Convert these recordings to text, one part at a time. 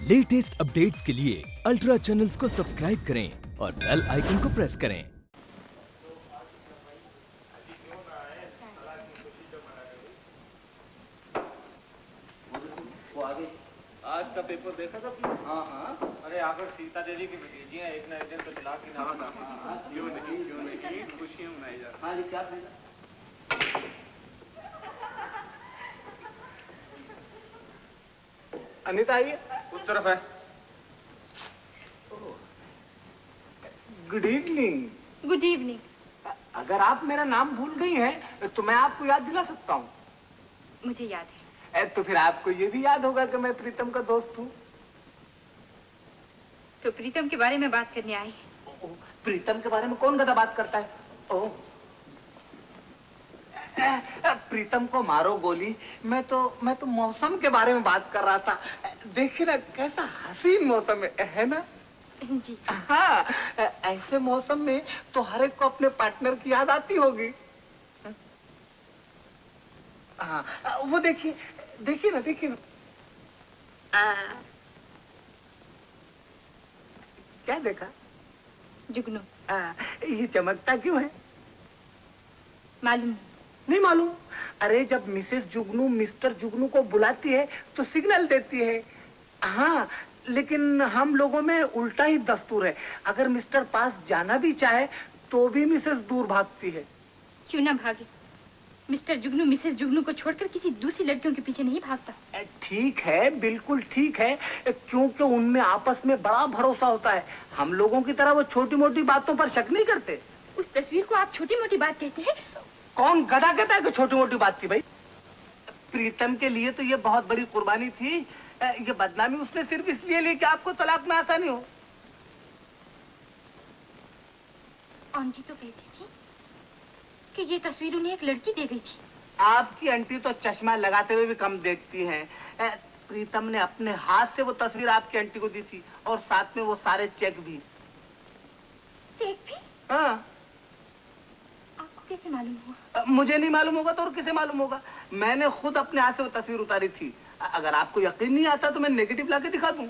Latest updates के लिए ultra channels को सब्सक्राइब करें और बेल आइकन को प्रेस करें। आज का पेपर देखा था तुम? हाँ। अरे आकर सीता देवी की भतीजियां एक ना एक दिन तो तलाक की नाम क्यों नहीं खुशियां मनाई जा। हाँ जी क्या अनिता आई उस तरफ है। Good evening. Good evening. अगर आप मेरा नाम भूल गई हैं तो मैं आपको याद दिला सकता हूँ। मुझे याद है। तो फिर आपको ये भी याद होगा कि मैं प्रीतम का दोस्त हूँ। तो प्रीतम के बारे में बात करने आई। प्रीतम के बारे में कौन गधा बात करता है? ओह, प्रीतम को मारो गोली। मैं तो मौसम के बारे में बात कर रहा था। देखिए ना कैसा हसीन मौसम है ना? जी हाँ, ऐसे मौसम में तो हर एक को अपने पार्टनर की याद आती होगी। हाँ, वो देखिए ना। क्या देखा? जुगनू। ये चमकता क्यों है? मालूम नहीं मालूम। अरे जब मिसेस जुगनू मिस्टर जुगनू को बुलाती है तो सिग्नल देती है। हाँ, लेकिन हम लोगों में उल्टा ही दस्तूर है। अगर मिस्टर पास जाना भी चाहे तो भी मिसेस दूर भागती है। क्यों ना भागे? मिस्टर जुगनू मिसेस जुगनू को छोड़कर किसी दूसरी लड़कियों के पीछे नहीं भागता। ठीक है, बिल्कुल ठीक है, क्योंकि उनमें आपस में बड़ा भरोसा होता है। हम लोगों की तरह वो छोटी मोटी बातों पर शक नहीं करते। उस तस्वीर को आप छोटी मोटी बात कहते हैं? कौन गधा कहता है कि छोटी मोटी बात थी भाई? प्रीतम के लिए तो ये बहुत बड़ी कुर्बानी थी। ये बदनामी उसने सिर्फ इसलिए ली कि आपको तलाक में आसानी हो। आंटी तो कहती थी कि ये तस्वीर उन्हें एक लड़की दे गई थी। आपकी आंटी तो चश्मा लगाते हुए भी कम देखती हैं। प्रीतम ने अपने हाथ से वो तस्वीर आपकी आंटी को दी थी और साथ में वो सारे चेक भी। चेक भी? हाँ। आपको कैसे मालूम हुआ? मुझे नहीं मालूम होगा तो और किसे मालूम होगा? मैंने खुद अपने हाथ से वो तस्वीर उतारी थी। अगर आपको यकीन नहीं आता तो मैं नेगेटिव लाके दिखा दूं।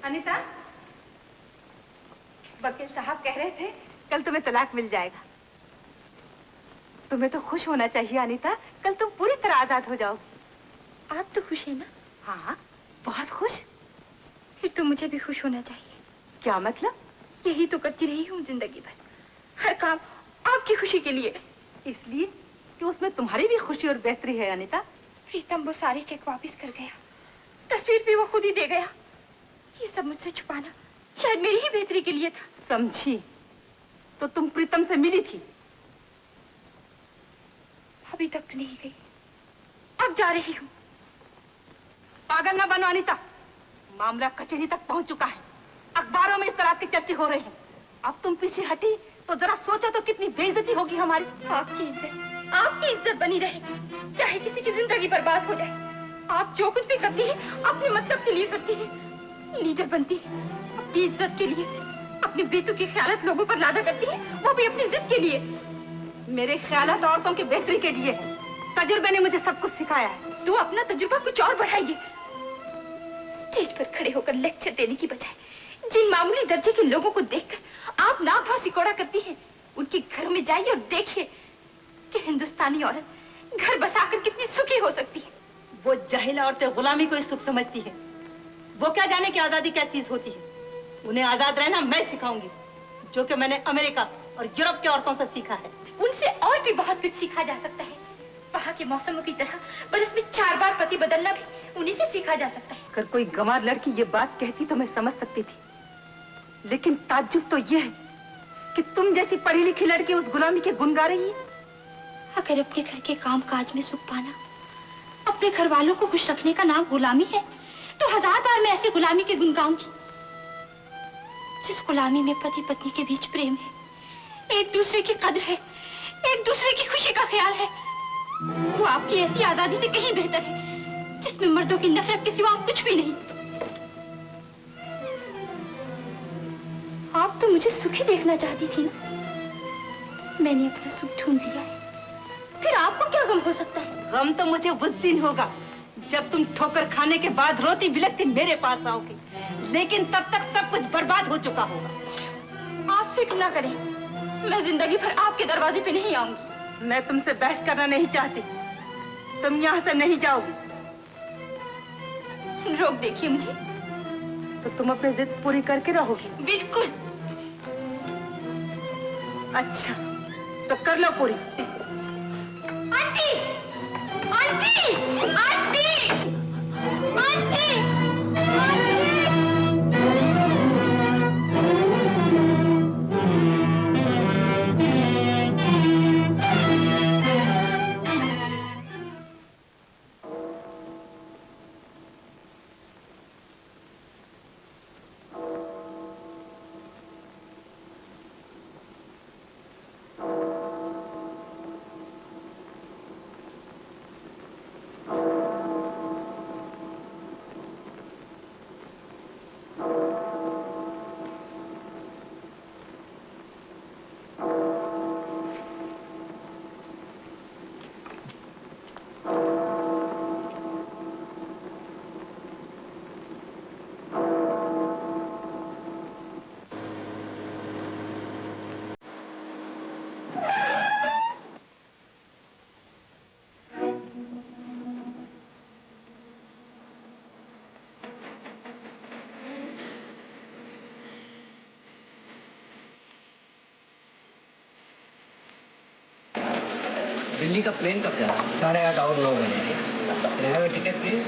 अनीता, वकील साहब कह रहे थे कल तुम्हें तलाक मिल जाएगा। तुम्हें तो खुश होना चाहिए अनीता, कल तुम पूरी तरह आजाद हो जाओगी। आप तो खुश है ना? हाँ, बहुत खुश। फिर तो मुझे भी खुश होना चाहिए। क्या मतलब? यही तो करती रही हूँ जिंदगी भर, हर काम आपकी खुशी के लिए। इसलिए कि उसमें तुम्हारी भी खुशी और बेहतरी है अनीता। प्रीतम वो सारे चेक वापस कर गया, तस्वीर भी वो खुद ही दे गया। ये सब मुझसे छुपाना शायद मेरी ही बेहतरी के लिए था। समझी? तो तुम प्रीतम से मिली थी? अभी तक नहीं गई, अब जा रही हूँ। पागल ना बनो अनीता, मामला कचहरी तक पहुंच चुका है। अखबारों में इस तरह के चर्चे हो रहे हैं। अब तुम पीछे हटी तो जरा सोचो तो कितनी बेइज्जती होगी हमारी। आपकी इज्जत बनी रहे, चाहे किसी की जिंदगी बर्बाद हो जाए। आप जो कुछ भी करती है अपने मतलब के लिए करती है। लीडर बनती है अपनी इज्जत के लिए, अपने बेटों की ख्यालत लोगों पर लादा करती है, वो भी अपनी जिद के लिए। मेरे ख्यालत औरतों की बेहतरी के लिए है। तजुर्बे ने मुझे सब कुछ सिखाया है। तो अपना तजुर्बा कुछ और बढ़ाइए। स्टेज पर खड़े होकर लेक्चर देने की बजाय जिन मामूली दर्जे के लोगों को देखकर आप नाक भाव सिकोड़ा करती हैं, उनके घरों में जाइए और देखिए कि हिंदुस्तानी औरत घर बसाकर कितनी सुखी हो सकती है। वो जाहिल औरतें गुलामी को सुख समझती है। वो क्या जाने कि आजादी क्या चीज होती है। उन्हें आजाद रहना मैं सिखाऊंगी, जो कि मैंने अमेरिका और यूरोप की औरतों से सीखा है। उनसे और भी बहुत कुछ सीखा जा सकता है। वहाँ के मौसमों की तरह बरस में 4 बार पति बदलना भी उन्हीं से सीखा जा सकता है। अगर कोई गंवार लड़की ये बात कहती तो मैं समझ सकती थी, लेकिन ताज्जुब तो ये है कि तुम जैसी पढ़ी लिखी लड़की उस गुलामी के गुण गा रही है। अगर अपने घर के काम काज में सुख पाना अपने घर वालों को खुश रखने का नाम गुलामी है, तो 1000 बार मैं ऐसी गुलामी के गुण गाऊंगी जिस गुलामी में पति पत्नी के बीच प्रेम है, एक दूसरे की कद्र है, एक दूसरे की खुशी का ख्याल है। वो आपकी ऐसी आजादी से कहीं बेहतर है जिसमें मर्दों की नफरत के सिवा कुछ भी नहीं। आप तो मुझे सुखी देखना चाहती थी ना? मैंने अपना सुख ढूंढ लिया है, फिर आपको क्या गम हो सकता है? गम तो मुझे उस दिन होगा जब तुम ठोकर खाने के बाद रोती बिलखती मेरे पास आओगी, लेकिन तब तक सब कुछ बर्बाद हो चुका होगा। आप फिक्र ना करें, मैं जिंदगी भर आपके दरवाजे पे नहीं आऊंगी। मैं तुमसे बहस करना नहीं चाहती, तुम यहाँ से नहीं जाओगी। रोक देखिए मुझे। तो तुम अपनी जिद पूरी करके रहोगी? बिल्कुल। अच्छा, तो कर लो पूरी। Aunty! Aunty! Aunty! Aunty! Aunty! Delhi का प्लेन कब जा रहा है? 8:30 और 9 बजे। Ticket please.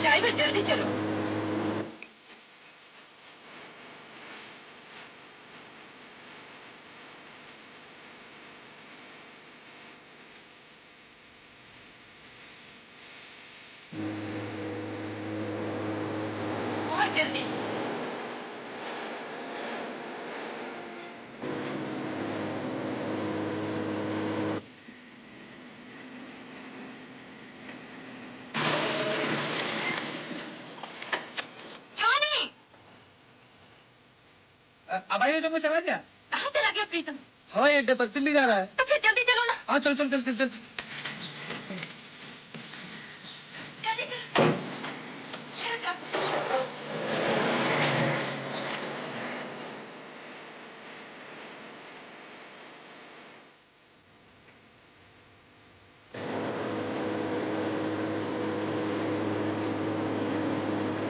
ड्राइवर जल्दी चलो। बहुत जल्दी। अब आइए तो मैं चला गया। कहाँ चला गया प्रीतम? हवाई अड्डे पर दिल्ली जा रहा है। तो फिर जल्दी चलो ना। हाँ चल चल चल चल चल। जल्दी चलो।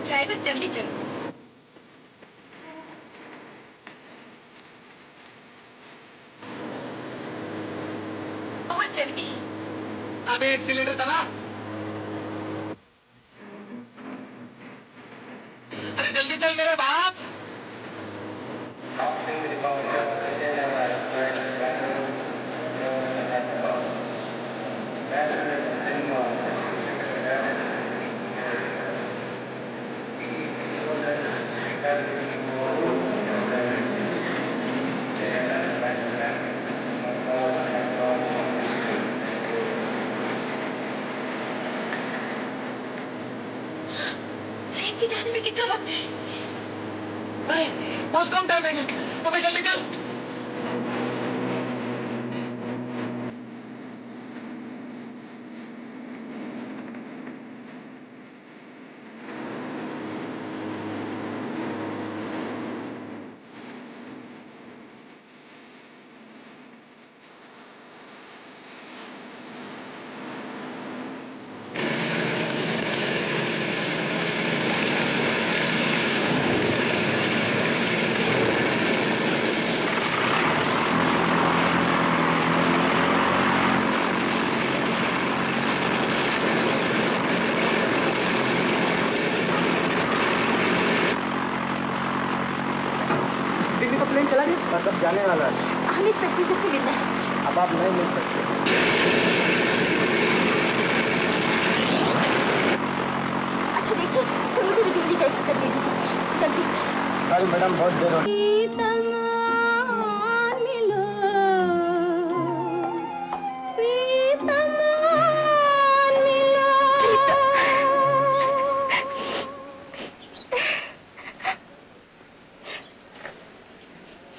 ड्राइवर जल्दी चलो। बहुत जल्दी। अब एक सिलेंडर दबा। अरे जल्दी चल मेरे बाप। ट्रेन के जाने में कितना वक्त है? नहीं, बहुत कम टाइम है। अबे जल्दी चल। जाने वाला है। हमें पैसेंजर से मिलना है। अब आप नहीं मिल सकते। अच्छा देखिए, तो मुझे भी दिल्ली का एक टिकट दे दीजिए जल्दी। सॉरी मैडम, बहुत देर हो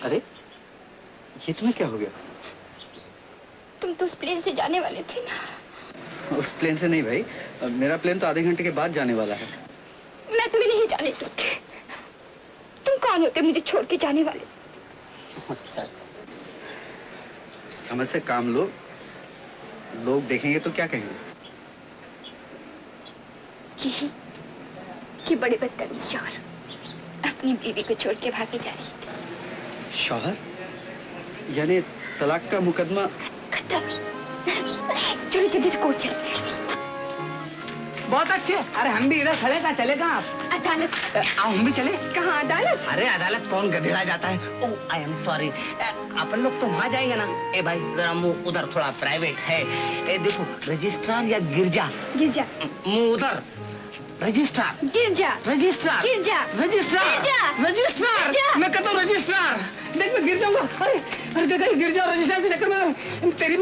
अरे ये तुम्हें क्या हो गया? तुम तो उस प्लेन से जाने वाले थे ना। उस प्लेन से नहीं भाई, मेरा प्लेन तो आधे घंटे के बाद जाने वाला है। मैं तुम्हें नहीं जाने दूंगी। तुम कौन होते मुझे छोड़ के जाने वाले? समझ से काम लो, लोग देखेंगे तो क्या कहेंगे? यही कि बड़े बदतमीज शौहर अपनी बीवी को छोड़ के भागे जा रही थी। शौहर? यानी तलाक का मुकदमा खत्म। चलो जल्दी से कोर्ट चल। बहुत अच्छे। अरे हम भी इधर खड़े कहाँ, चले कहाँ आप? अदालत। आओ हम भी चले। कहाँ अदालत? अरे अदालत कौन गधेड़ा जाता है। ओह आई एम सॉरी। अपन लोग तो वहाँ जाएंगे ना। ए भाई जरा मुंह उधर, थोड़ा प्राइवेट है। ए देखो, रजिस्ट्रार या गिरजा? गिरजा। मुंह उधर। रजिस्ट्रार। गिरजा। रजिस्ट्रार। गिरजा। रजिस्ट्रार। गिरजा। रजिस्ट्रार। गिरजा। मैं कहता हूँ रजिस्ट्रार। देख मैं गिर जाऊंगा। अरे अरे गिर जाओ रजिस्ट्रार के चक्कर में तेरी